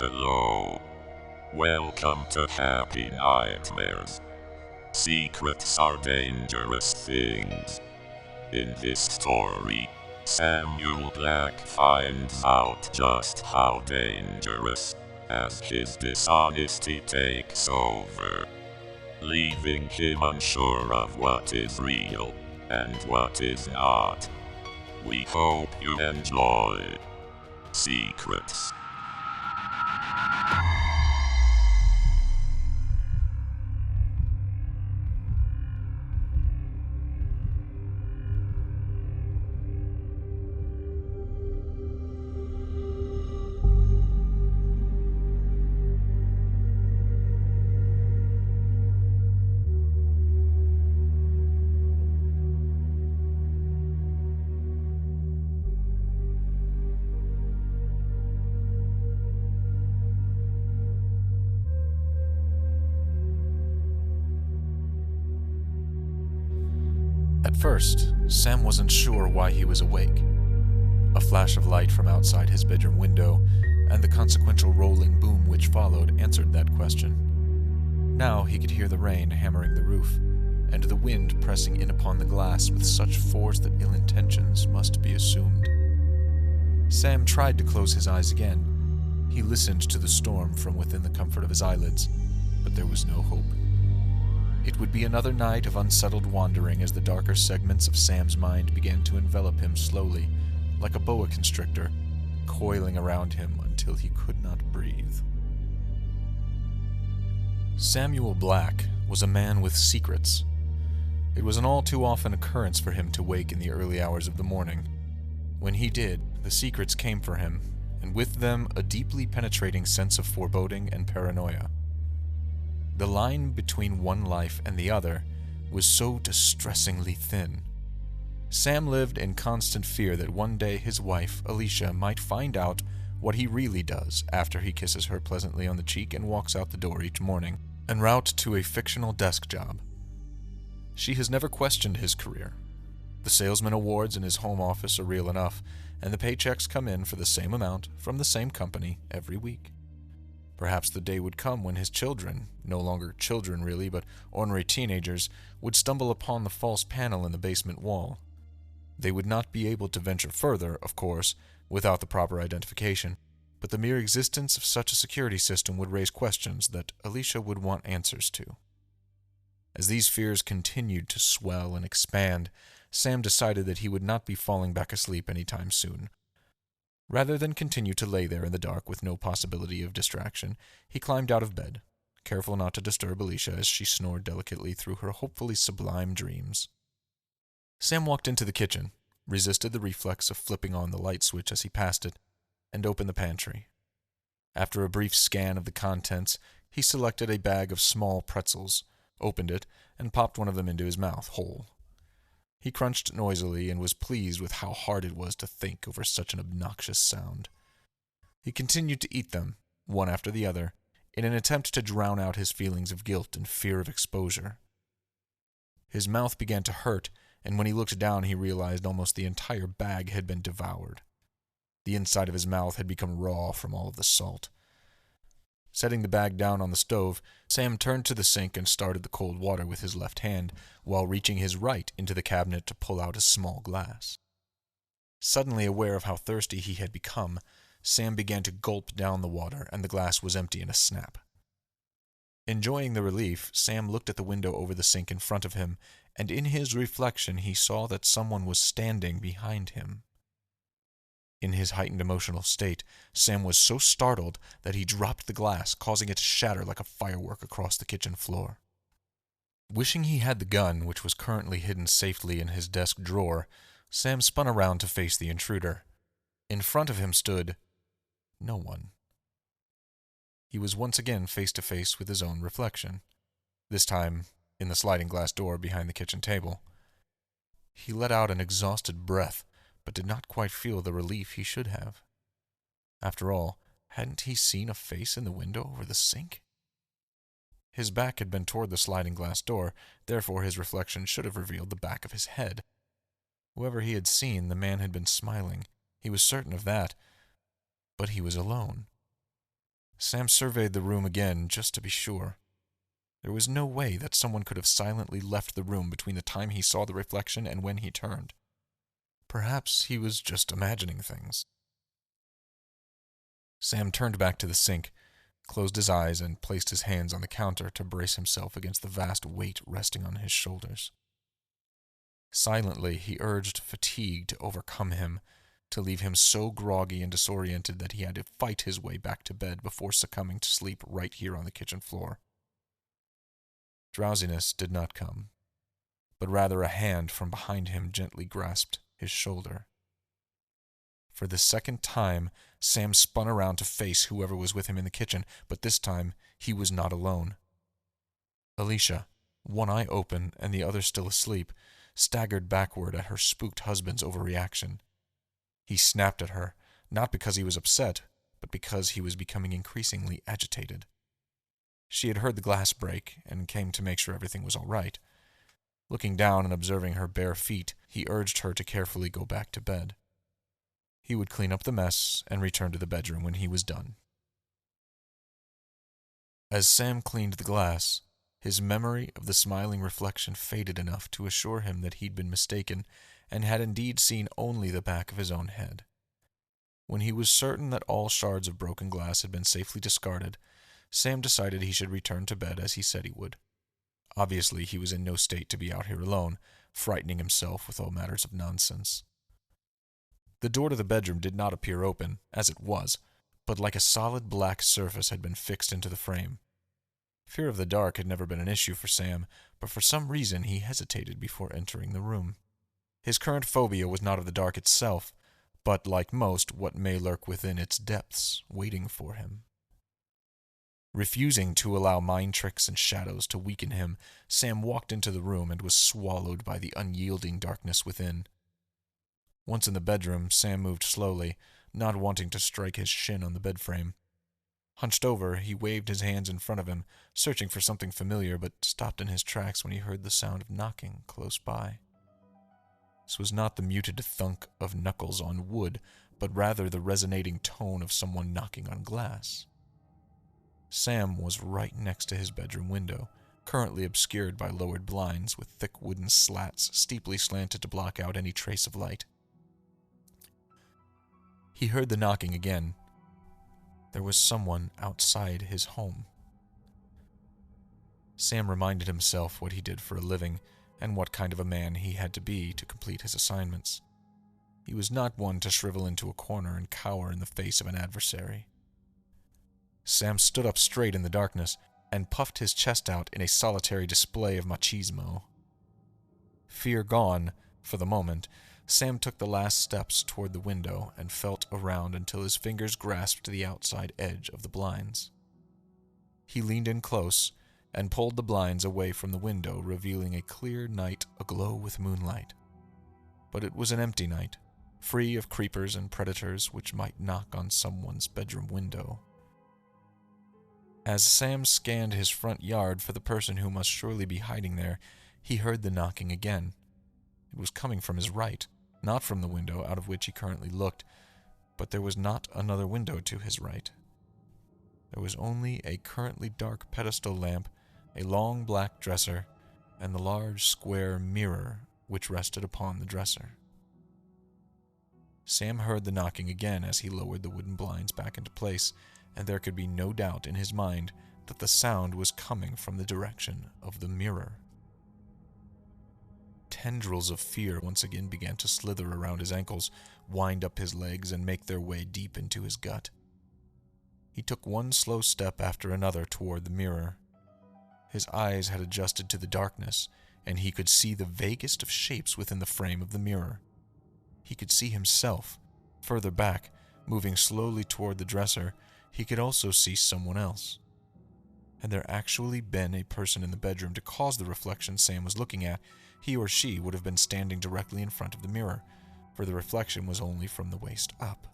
Hello. Welcome to Happy Nightmares. Secrets are dangerous things. In this story, Samuel Black finds out just how dangerous as his dishonesty takes over, leaving him unsure of what is real and what is not. We hope you enjoy Secrets. At first, Sam wasn't sure why he was awake. A flash of light from outside his bedroom window, and the consequential rolling boom which followed answered that question. Now he could hear the rain hammering the roof, and the wind pressing in upon the glass with such force that ill intentions must be assumed. Sam tried to close his eyes again. He listened to the storm from within the comfort of his eyelids, but there was no hope. It would be another night of unsettled wandering as the darker segments of Sam's mind began to envelop him slowly, like a boa constrictor, coiling around him until he could not breathe. Samuel Black was a man with secrets. It was an all too often occurrence for him to wake in the early hours of the morning. When he did, the secrets came for him, and with them a deeply penetrating sense of foreboding and paranoia. The line between one life and the other was so distressingly thin. Sam lived in constant fear that one day his wife, Alicia, might find out what he really does after he kisses her pleasantly on the cheek and walks out the door each morning, en route to a fictional desk job. She has never questioned his career. The salesman awards in his home office are real enough, and the paychecks come in for the same amount from the same company every week. Perhaps the day would come when his children, no longer children really, but ornery teenagers, would stumble upon the false panel in the basement wall. They would not be able to venture further, of course, without the proper identification, but the mere existence of such a security system would raise questions that Alicia would want answers to. As these fears continued to swell and expand, Sam decided that he would not be falling back asleep any time soon. Rather than continue to lay there in the dark with no possibility of distraction, he climbed out of bed, careful not to disturb Alicia as she snored delicately through her hopefully sublime dreams. Sam walked into the kitchen, resisted the reflex of flipping on the light switch as he passed it, and opened the pantry. After a brief scan of the contents, he selected a bag of small pretzels, opened it, and popped one of them into his mouth whole. He crunched noisily and was pleased with how hard it was to think over such an obnoxious sound. He continued to eat them, one after the other, in an attempt to drown out his feelings of guilt and fear of exposure. His mouth began to hurt, and when he looked down he realized almost the entire bag had been devoured. The inside of his mouth had become raw from all of the salt. Setting the bag down on the stove, Sam turned to the sink and started the cold water with his left hand, while reaching his right into the cabinet to pull out a small glass. Suddenly aware of how thirsty he had become, Sam began to gulp down the water, and the glass was empty in a snap. Enjoying the relief, Sam looked at the window over the sink in front of him, and in his reflection he saw that someone was standing behind him. In his heightened emotional state, Sam was so startled that he dropped the glass, causing it to shatter like a firework across the kitchen floor. Wishing he had the gun, which was currently hidden safely in his desk drawer, Sam spun around to face the intruder. In front of him stood no one. He was once again face to face with his own reflection, this time in the sliding glass door behind the kitchen table. He let out an exhausted breath, but did not quite feel the relief he should have. After all, hadn't he seen a face in the window over the sink? His back had been toward the sliding glass door, therefore his reflection should have revealed the back of his head. Whoever he had seen, the man had been smiling. He was certain of that. But he was alone. Sam surveyed the room again just to be sure. There was no way that someone could have silently left the room between the time he saw the reflection and when he turned. Perhaps he was just imagining things. Sam turned back to the sink, closed his eyes, and placed his hands on the counter to brace himself against the vast weight resting on his shoulders. Silently, he urged fatigue to overcome him, to leave him so groggy and disoriented that he had to fight his way back to bed before succumbing to sleep right here on the kitchen floor. Drowsiness did not come, but rather a hand from behind him gently grasped his shoulder. For the second time, Sam spun around to face whoever was with him in the kitchen, but this time he was not alone. Alicia, one eye open and the other still asleep, staggered backward at her spooked husband's overreaction. He snapped at her, not because he was upset, but because he was becoming increasingly agitated. She had heard the glass break and came to make sure everything was all right. Looking down and observing her bare feet, he urged her to carefully go back to bed. He would clean up the mess and return to the bedroom when he was done. As Sam cleaned the glass, his memory of the smiling reflection faded enough to assure him that he'd been mistaken and had indeed seen only the back of his own head. When he was certain that all shards of broken glass had been safely discarded, Sam decided he should return to bed as he said he would. Obviously, he was in no state to be out here alone, frightening himself with all matters of nonsense. The door to the bedroom did not appear open, as it was, but like a solid black surface had been fixed into the frame. Fear of the dark had never been an issue for Sam, but for some reason he hesitated before entering the room. His current phobia was not of the dark itself, but, like most, what may lurk within its depths, waiting for him. Refusing to allow mind tricks and shadows to weaken him, Sam walked into the room and was swallowed by the unyielding darkness within. Once in the bedroom, Sam moved slowly, not wanting to strike his shin on the bed frame. Hunched over, he waved his hands in front of him, searching for something familiar, but stopped in his tracks when he heard the sound of knocking close by. This was not the muted thunk of knuckles on wood, but rather the resonating tone of someone knocking on glass. Sam was right next to his bedroom window, currently obscured by lowered blinds with thick wooden slats steeply slanted to block out any trace of light. He heard the knocking again. There was someone outside his home. Sam reminded himself what he did for a living, and what kind of a man he had to be to complete his assignments. He was not one to shrivel into a corner and cower in the face of an adversary. Sam stood up straight in the darkness and puffed his chest out in a solitary display of machismo. Fear gone, for the moment, Sam took the last steps toward the window and felt around until his fingers grasped the outside edge of the blinds. He leaned in close and pulled the blinds away from the window, revealing a clear night aglow with moonlight. But it was an empty night, free of creepers and predators which might knock on someone's bedroom window. As Sam scanned his front yard for the person who must surely be hiding there, he heard the knocking again. It was coming from his right, not from the window out of which he currently looked, but there was not another window to his right. There was only a currently dark pedestal lamp, a long black dresser, and the large square mirror which rested upon the dresser. Sam heard the knocking again as he lowered the wooden blinds back into place, and there could be no doubt in his mind that the sound was coming from the direction of the mirror. Tendrils of fear once again began to slither around his ankles, wind up his legs, and make their way deep into his gut. He took one slow step after another toward the mirror. His eyes had adjusted to the darkness, and he could see the vaguest of shapes within the frame of the mirror. He could see himself, further back, moving slowly toward the dresser. He could also see someone else. Had there actually been a person in the bedroom to cause the reflection Sam was looking at, he or she would have been standing directly in front of the mirror, for the reflection was only from the waist up.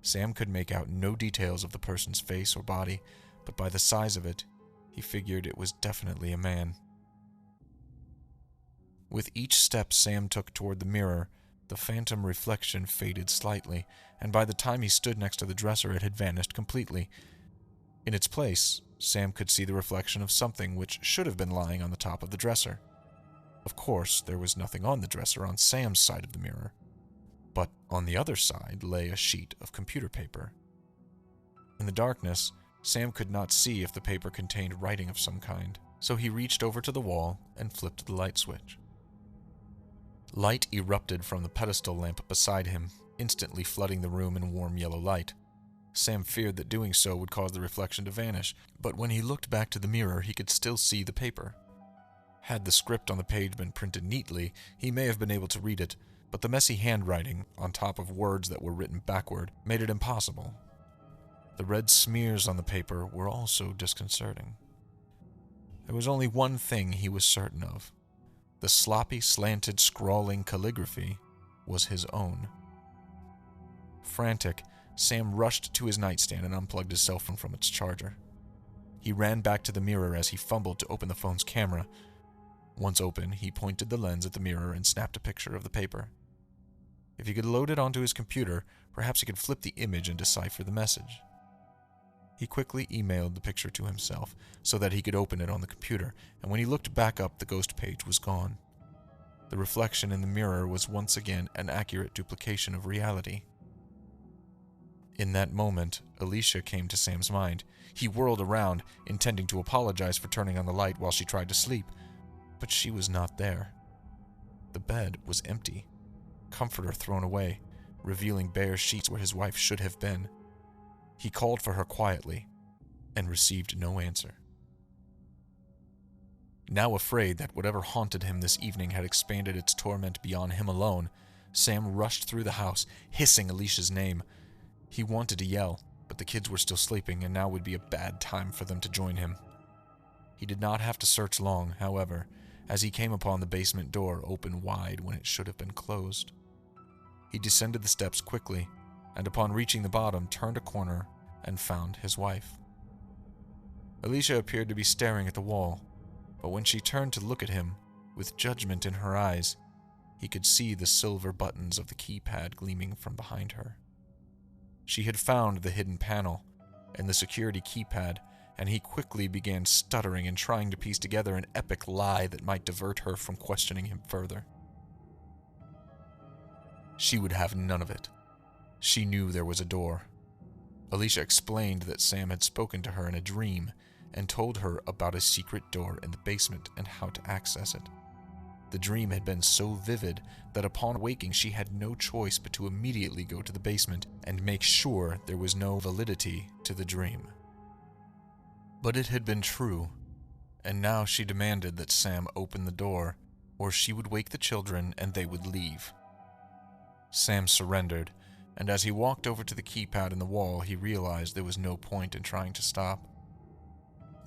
Sam could make out no details of the person's face or body, but by the size of it, he figured it was definitely a man. With each step Sam took toward the mirror, the phantom reflection faded slightly, and by the time he stood next to the dresser it had vanished completely, In its place, Sam could see the reflection of something which should have been lying on the top of the dresser. Of course, there was nothing on the dresser on Sam's side of the mirror, but on the other side lay a sheet of computer paper. In the darkness, Sam could not see if the paper contained writing of some kind, so he reached over to the wall and flipped the light switch. Light erupted from the pedestal lamp beside him, instantly flooding the room in warm yellow light. Sam feared that doing so would cause the reflection to vanish, but when he looked back to the mirror, he could still see the paper. Had the script on the page been printed neatly, he may have been able to read it, but the messy handwriting, on top of words that were written backward, made it impossible. The red smears on the paper were also disconcerting. There was only one thing he was certain of. The sloppy, slanted, scrawling calligraphy was his own. Frantic, Sam rushed to his nightstand and unplugged his cell phone from its charger. He ran back to the mirror as he fumbled to open the phone's camera. Once open, he pointed the lens at the mirror and snapped a picture of the paper. If he could load it onto his computer, perhaps he could flip the image and decipher the message. He quickly emailed the picture to himself so that he could open it on the computer, and when he looked back up, the ghost page was gone. The reflection in the mirror was once again an accurate duplication of reality. In that moment, Alicia came to Sam's mind. He whirled around, intending to apologize for turning on the light while she tried to sleep, but she was not there. The bed was empty, comforter thrown away, revealing bare sheets where his wife should have been. He called for her quietly, and received no answer. Now afraid that whatever haunted him this evening had expanded its torment beyond him alone, Sam rushed through the house, hissing Alicia's name. He wanted to yell, but the kids were still sleeping, and now would be a bad time for them to join him. He did not have to search long, however, as he came upon the basement door open wide when it should have been closed. He descended the steps quickly, and upon reaching the bottom, turned a corner and found his wife. Alicia appeared to be staring at the wall, but when she turned to look at him, with judgment in her eyes, he could see the silver buttons of the keypad gleaming from behind her. She had found the hidden panel and the security keypad, and he quickly began stuttering and trying to piece together an epic lie that might divert her from questioning him further. She would have none of it. She knew there was a door. Alicia explained that Sam had spoken to her in a dream and told her about a secret door in the basement and how to access it. The dream had been so vivid that upon waking she had no choice but to immediately go to the basement and make sure there was no validity to the dream. But it had been true, and now she demanded that Sam open the door, or she would wake the children and they would leave. Sam surrendered, and as he walked over to the keypad in the wall, he realized there was no point in trying to stop.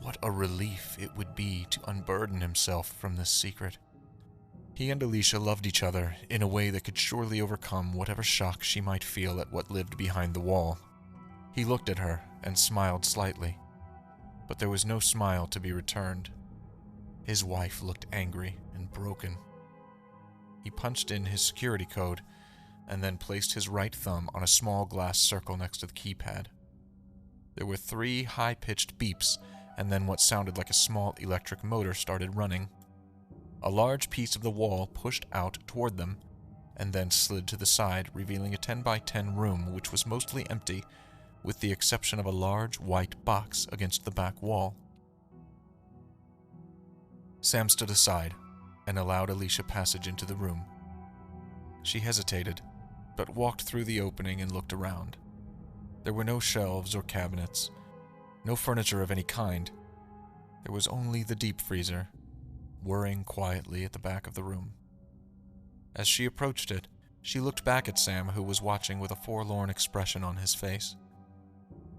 What a relief it would be to unburden himself from this secret. He and Alicia loved each other in a way that could surely overcome whatever shock she might feel at what lived behind the wall. He looked at her and smiled slightly, but there was no smile to be returned. His wife looked angry and broken. He punched in his security code and then placed his right thumb on a small glass circle next to the keypad. There were 3 high-pitched beeps, and then what sounded like a small electric motor started running. A large piece of the wall pushed out toward them, and then slid to the side, revealing a 10-by-10 room which was mostly empty, with the exception of a large white box against the back wall. Sam stood aside and allowed Alicia passage into the room. She hesitated, but walked through the opening and looked around. There were no shelves or cabinets, no furniture of any kind. There was only the deep freezer, whirring quietly at the back of the room. As she approached it, she looked back at Sam, who was watching with a forlorn expression on his face.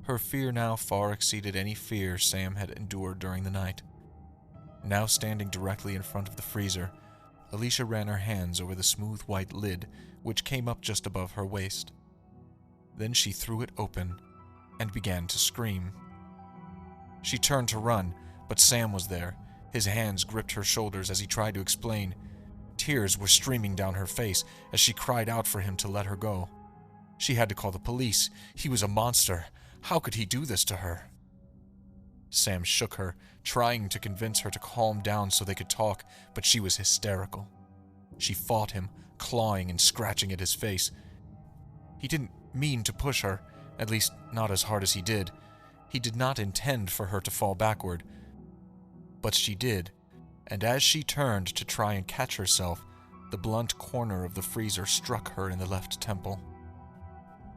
Her fear now far exceeded any fear Sam had endured during the night. Now standing directly in front of the freezer, Alicia ran her hands over the smooth white lid, which came up just above her waist. Then she threw it open and began to scream. She turned to run, but Sam was there. His hands gripped her shoulders as he tried to explain. Tears were streaming down her face as she cried out for him to let her go. She had to call the police. He was a monster. How could he do this to her? Sam shook her, trying to convince her to calm down so they could talk, but she was hysterical. She fought him, clawing and scratching at his face. He didn't mean to push her, at least not as hard as he did. He did not intend for her to fall backward. But she did, and as she turned to try and catch herself, the blunt corner of the freezer struck her in the left temple.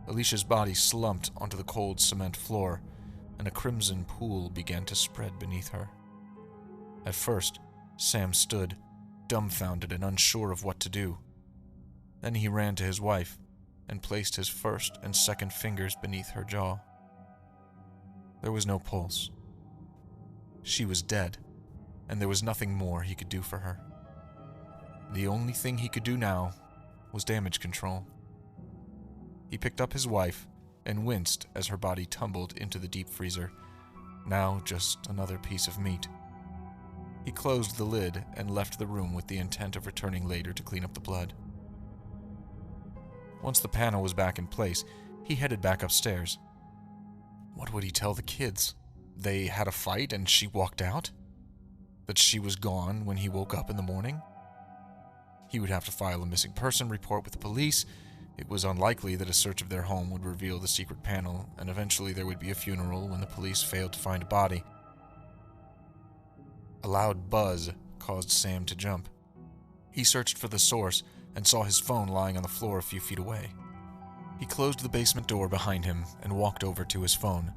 Alicia's body slumped onto the cold cement floor, and a crimson pool began to spread beneath her. At first, Sam stood, dumbfounded and unsure of what to do. Then he ran to his wife and placed his first and second fingers beneath her jaw. There was no pulse. She was dead, and there was nothing more he could do for her. The only thing he could do now was damage control. He picked up his wife and winced as her body tumbled into the deep freezer, now just another piece of meat. He closed the lid and left the room with the intent of returning later to clean up the blood. Once the panel was back in place, he headed back upstairs. What would he tell the kids? They had a fight and she walked out? That she was gone when he woke up in the morning? He would have to file a missing person report with the police. It was unlikely that a search of their home would reveal the secret panel, and eventually there would be a funeral when the police failed to find a body. A loud buzz caused Sam to jump. He searched for the source and saw his phone lying on the floor a few feet away. He closed the basement door behind him and walked over to his phone.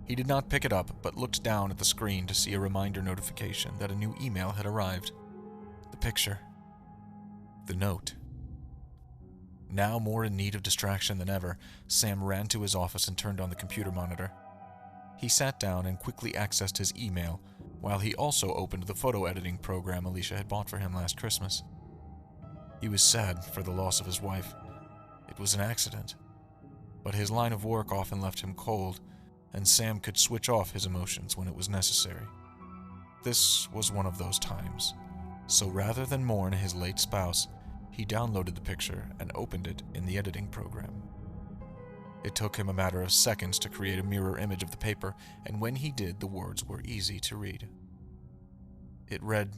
He did not pick it up, but looked down at the screen to see a reminder notification that a new email had arrived. The picture. The note. Now more in need of distraction than ever, Sam ran to his office and turned on the computer monitor. He sat down and quickly accessed his email, while he also opened the photo editing program Alicia had bought for him last Christmas. He was sad for the loss of his wife. It was an accident. But his line of work often left him cold, and Sam could switch off his emotions when it was necessary. This was one of those times. So rather than mourn his late spouse, he downloaded the picture and opened it in the editing program. It took him a matter of seconds to create a mirror image of the paper, and when he did, the words were easy to read. It read,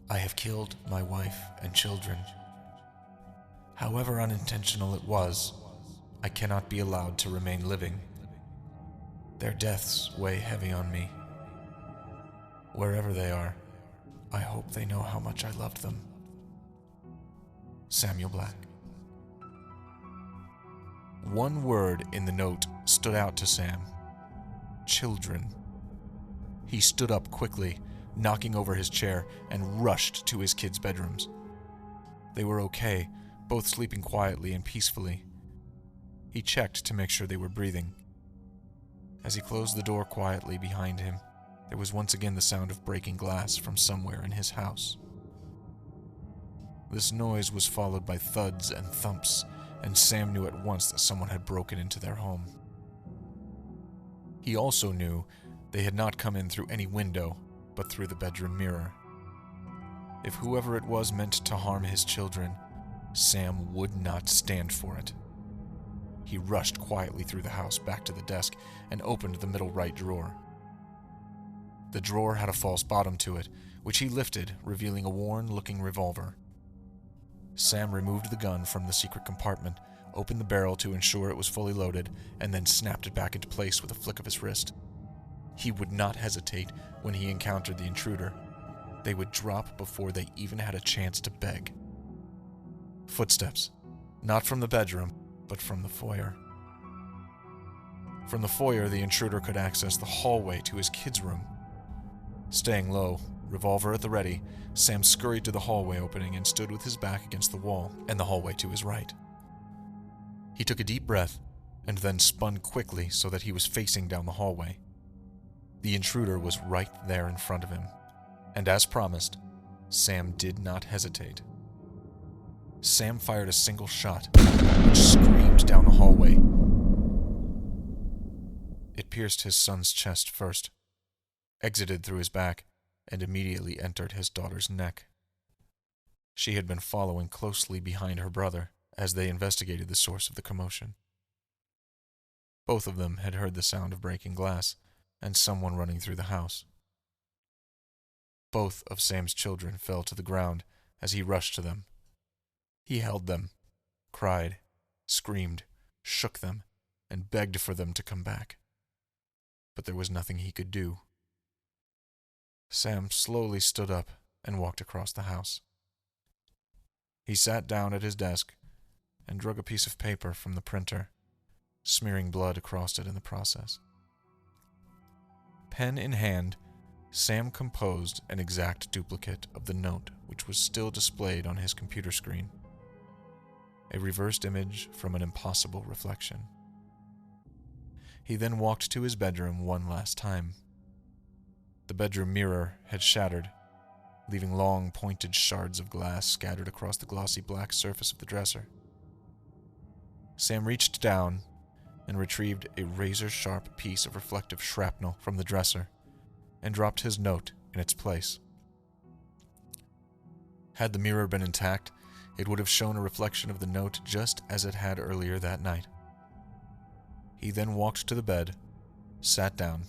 "I have killed my wife and children. However unintentional it was, I cannot be allowed to remain living. Their deaths weigh heavy on me. Wherever they are, I hope they know how much I loved them. Samuel Black." One word in the note stood out to Sam. Children. He stood up quickly, knocking over his chair, and rushed to his kids' bedrooms. They were okay, both sleeping quietly and peacefully. He checked to make sure they were breathing. As he closed the door quietly behind him, there was once again the sound of breaking glass from somewhere in his house. This noise was followed by thuds and thumps, and Sam knew at once that someone had broken into their home. He also knew they had not come in through any window, but through the bedroom mirror. If whoever it was meant to harm his children, Sam would not stand for it. He rushed quietly through the house back to the desk and opened the middle right drawer. The drawer had a false bottom to it, which he lifted, revealing a worn-looking revolver. Sam removed the gun from the secret compartment, opened the barrel to ensure it was fully loaded, and then snapped it back into place with a flick of his wrist. He would not hesitate when he encountered the intruder. They would drop before they even had a chance to beg. Footsteps, not from the bedroom, but from the foyer. From the foyer, the intruder could access the hallway to his kids' room. Staying low, revolver at the ready, Sam scurried to the hallway opening and stood with his back against the wall and the hallway to his right. He took a deep breath and then spun quickly so that he was facing down the hallway. The intruder was right there in front of him, and as promised, Sam did not hesitate. Sam fired a single shot, which screamed down the hallway. It pierced his son's chest first, exited through his back, and immediately entered his daughter's neck. She had been following closely behind her brother as they investigated the source of the commotion. Both of them had heard the sound of breaking glass, and someone running through the house. Both of Sam's children fell to the ground as he rushed to them. He held them, cried, screamed, shook them, and begged for them to come back. But there was nothing he could do. Sam slowly stood up and walked across the house. He sat down at his desk and drug a piece of paper from the printer, smearing blood across it in the process. Pen in hand, Sam composed an exact duplicate of the note which was still displayed on his computer screen. A reversed image from an impossible reflection. He then walked to his bedroom one last time. The bedroom mirror had shattered, leaving long, pointed shards of glass scattered across the glossy black surface of the dresser. Sam reached down and retrieved a razor-sharp piece of reflective shrapnel from the dresser and dropped his note in its place. Had the mirror been intact, it would have shown a reflection of the note just as it had earlier that night. He then walked to the bed, sat down,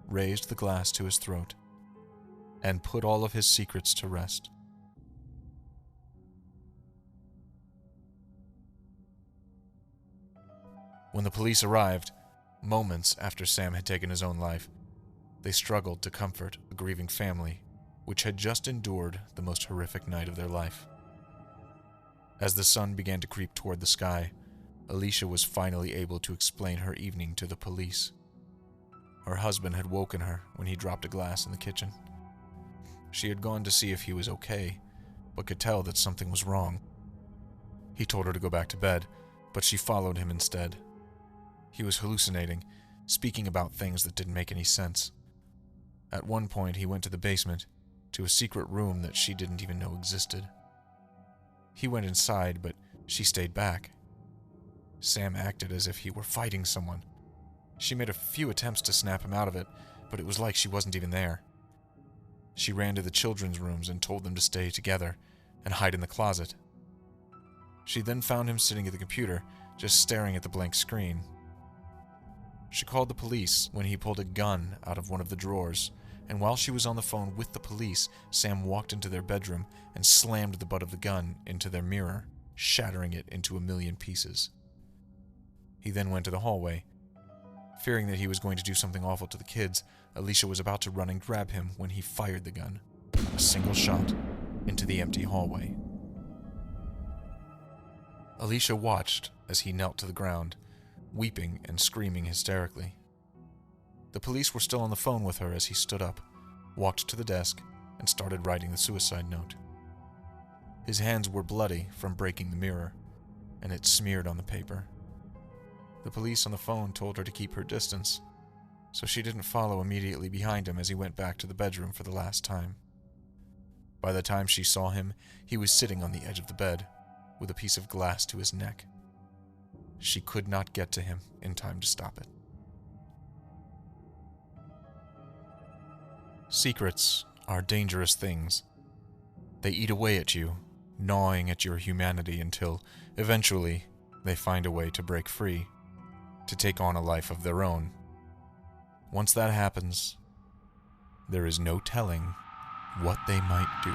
raised the glass to his throat, and put all of his secrets to rest. When the police arrived, moments after Sam had taken his own life, they struggled to comfort a grieving family which had just endured the most horrific night of their life. As the sun began to creep toward the sky, Alicia was finally able to explain her evening to the police. Her husband had woken her when he dropped a glass in the kitchen. She had gone to see if he was okay, but could tell that something was wrong. He told her to go back to bed, but she followed him instead. He was hallucinating, speaking about things that didn't make any sense. At one point, he went to the basement, to a secret room that she didn't even know existed. He went inside, but she stayed back. Sam acted as if he were fighting someone. She made a few attempts to snap him out of it, but it was like she wasn't even there. She ran to the children's rooms and told them to stay together and hide in the closet. She then found him sitting at the computer, just staring at the blank screen. She called the police when he pulled a gun out of one of the drawers, and while she was on the phone with the police, Sam walked into their bedroom and slammed the butt of the gun into their mirror, shattering it into a million pieces. He then went to the hallway. Fearing that he was going to do something awful to the kids, Alicia was about to run and grab him when he fired the gun, a single shot, into the empty hallway. Alicia watched as he knelt to the ground, weeping and screaming hysterically. The police were still on the phone with her as he stood up, walked to the desk, and started writing the suicide note. His hands were bloody from breaking the mirror, and it smeared on the paper. The police on the phone told her to keep her distance, so she didn't follow immediately behind him as he went back to the bedroom for the last time. By the time she saw him, he was sitting on the edge of the bed, with a piece of glass to his neck. She could not get to him in time to stop it. Secrets are dangerous things. They eat away at you, gnawing at your humanity until, eventually, they find a way to break free, to take on a life of their own. Once that happens, there is no telling what they might do.